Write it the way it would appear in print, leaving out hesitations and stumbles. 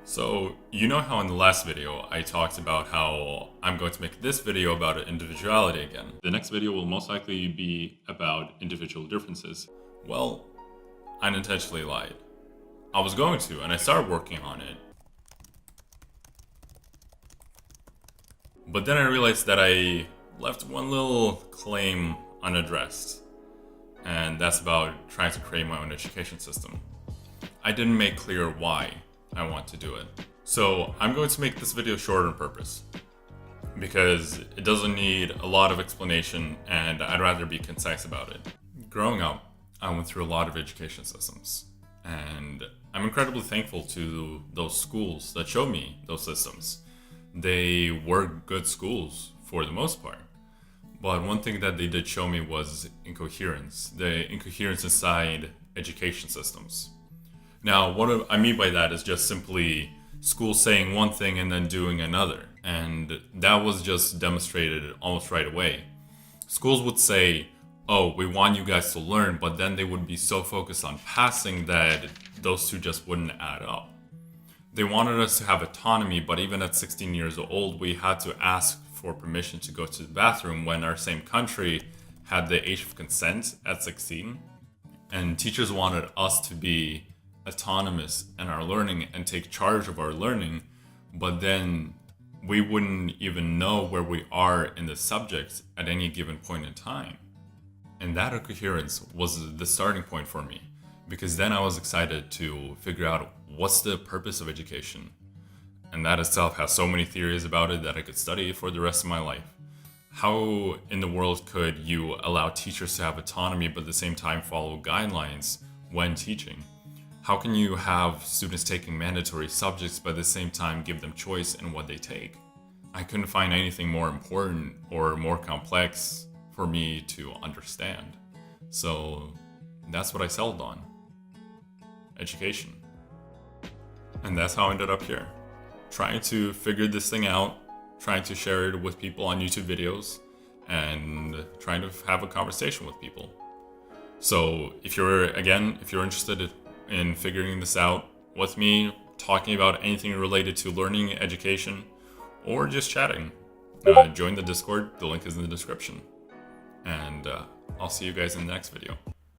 So, you know how in the last video I talked about how I'm going to make this video about individuality again. The next video will most likely be about individual differences. Well, I unintentionally lied. I was going to, and I started working on it. But then I realized that I left one little claim unaddressed, and that's about trying to create my own education system. I didn't make clear why I want to do it. So I'm going to make this video short on purpose because it doesn't need a lot of explanation and I'd rather be concise about it. Growing up, I went through a lot of education systems and I'm incredibly thankful to those schools that showed me those systems. They were good schools for the most part. But one thing that they did show me was incoherence, the incoherence inside education systems. Now, what I mean by that is just simply schools saying one thing and then doing another. And that was just demonstrated almost right away. Schools would say, oh, we want you guys to learn, but then they would be so focused on passing that those two just wouldn't add up. They wanted us to have autonomy, but even at 16 years old, we had to ask for permission to go to the bathroom when our same country had the age of consent at 16. And teachers wanted us to be autonomous in our learning and take charge of our learning, but then we wouldn't even know where we are in the subject at any given point in time. And that incoherence was the starting point for me, because then I was excited to figure out what's the purpose of education. And that itself has so many theories about it that I could study for the rest of my life. How in the world could you allow teachers to have autonomy but at the same time follow guidelines when teaching? How can you have students taking mandatory subjects but at the same time give them choice in what they take? I couldn't find anything more important or more complex for me to understand. So that's what I settled on. Education. And that's how I ended up here. Trying to figure this thing out, trying to share it with people on YouTube videos, and trying to have a conversation with people. So if you're interested in figuring this out with me, talking about anything related to learning, education, or just chatting, join the Discord. The link is in the description. And I'll see you guys in the next video.